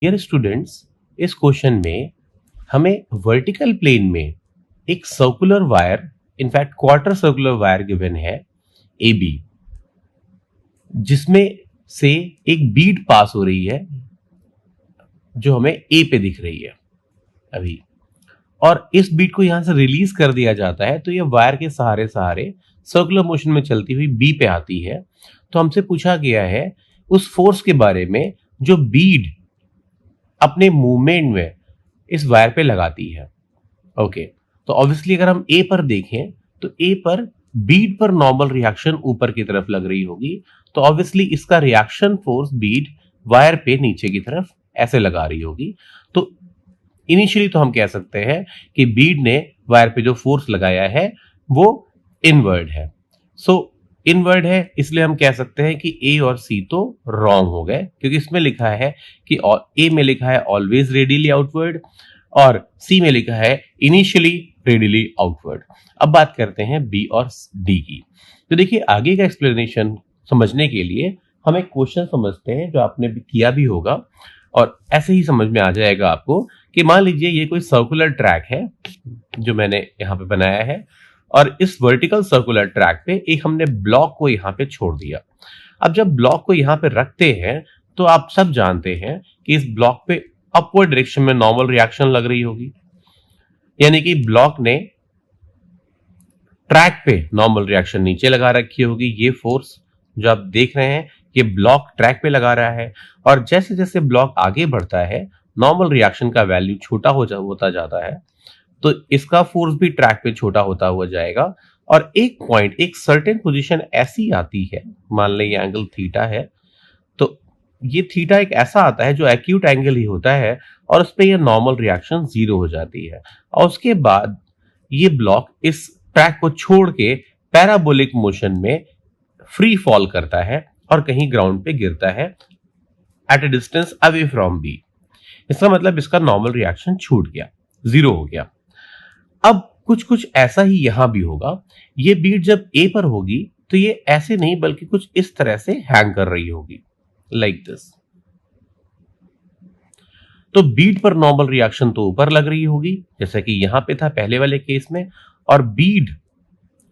Dear students, इस question में हमें वर्टिकल प्लेन में एक circular wire, in fact quarter circular wire given है ए बी, जिसमें से एक बीड पास हो रही है जो हमें ए पे दिख रही है अभी, और इस बीड को यहां से रिलीज कर दिया जाता है तो ये वायर के सहारे सहारे सर्कुलर मोशन में चलती हुई बी पे आती है। तो हमसे पूछा गया है उस फोर्स के बारे में जो बीड अपने मूवमेंट में इस वायर पे लगाती है। ओके, तो ऑब्वियसली अगर हम ए पर देखें तो ए पर बीड पर नॉर्मल रिएक्शन ऊपर की तरफ लग रही होगी, तो ऑब्वियसली इसका रिएक्शन फोर्स बीड वायर पे नीचे की तरफ ऐसे लगा रही होगी। तो इनिशियली तो हम कह सकते हैं कि बीड ने वायर पे जो फोर्स लगाया है वो इनवर्ड है। सो इनवर्ड है इसलिए हम कह सकते हैं कि ए और सी तो रॉन्ग हो गए, क्योंकि इसमें लिखा है कि ए में लिखा है ऑलवेज रेडियली आउटवर्ड और सी में लिखा है इनिशियली रेडियली आउटवर्ड। अब बात करते हैं बी और डी की। तो देखिए, आगे का एक्सप्लेनेशन समझने के लिए हम एक क्वेश्चन समझते हैं जो आपने भी किया भी होगा, और ऐसे ही समझ में आ जाएगा आपको कि मान लीजिए ये कोई सर्कुलर ट्रैक है जो मैंने यहाँ पे बनाया है, और इस वर्टिकल सर्कुलर ट्रैक पे एक हमने ब्लॉक को यहाँ पे छोड़ दिया। अब जब ब्लॉक को यहाँ पे रखते हैं तो आप सब जानते हैं कि इस ब्लॉक पे अपवर्ड डायरेक्शन में नॉर्मल रिएक्शन लग रही होगी, यानी कि ब्लॉक ने ट्रैक पे नॉर्मल रिएक्शन नीचे लगा रखी होगी। ये फोर्स जो आप देख रहे हैं ये ब्लॉक ट्रैक पे लगा रहा है, और जैसे जैसे ब्लॉक आगे बढ़ता है नॉर्मल रिएक्शन का वैल्यू छोटा होता जाता है, तो इसका फोर्स भी ट्रैक पे छोटा होता हुआ जाएगा। और एक पॉइंट, एक सर्टेन पोजीशन ऐसी आती है, मान लें ये एंगल थीटा है, तो ये थीटा एक ऐसा आता है जो एक्यूट एंगल ही होता है, और उस पर यह नॉर्मल रिएक्शन जीरो हो जाती है, और उसके बाद ये ब्लॉक इस ट्रैक को छोड़ के पैराबोलिक मोशन में फ्री फॉल करता है और कहीं ग्राउंड पे गिरता है at a distance away from B. इसका मतलब इसका नॉर्मल रिएक्शन छूट गया, जीरो हो गया। अब कुछ कुछ ऐसा ही यहां भी होगा। ये बीट जब ए पर होगी तो ये ऐसे नहीं बल्कि कुछ इस तरह से हैंग कर रही होगी, लाइक दिस। तो बीट पर नॉर्मल रिएक्शन तो ऊपर लग रही होगी जैसा कि यहां पे था पहले वाले केस में, और बीट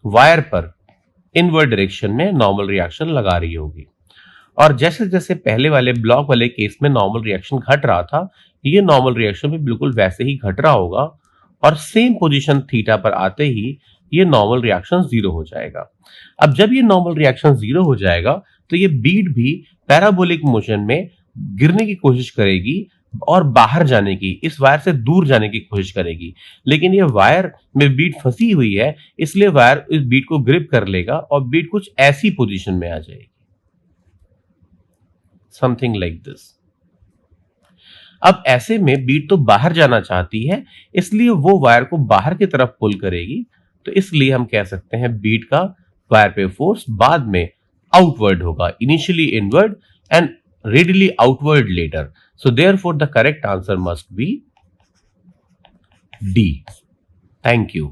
वायर पर इनवर्ड डायरेक्शन में नॉर्मल रिएक्शन लगा रही होगी। और जैसे जैसे पहले वाले ब्लॉक वाले केस में नॉर्मल रिएक्शन घट रहा था, ये नॉर्मल रिएक्शन भी बिल्कुल वैसे ही घट रहा होगा, और सेम पोजीशन थीटा पर आते ही ये नॉर्मल रिएक्शन जीरो हो जाएगा। अब जब ये नॉर्मल रिएक्शन जीरो हो जाएगा तो ये बीट भी पैराबोलिक मोशन में गिरने की कोशिश करेगी और बाहर जाने की, इस वायर से दूर जाने की कोशिश करेगी, लेकिन ये वायर में बीट फंसी हुई है इसलिए वायर इस बीट को ग्रिप कर लेगा और बीट कुछ ऐसी पोजीशन में आ जाएगी, समथिंग लाइक दिस। अब ऐसे में बीट तो बाहर जाना चाहती है इसलिए वो वायर को बाहर की तरफ पुल करेगी, तो इसलिए हम कह सकते हैं बीट का वायर पे फोर्स बाद में आउटवर्ड होगा, initially inward and radially outward later. So therefore the correct answer must be D. Thank you.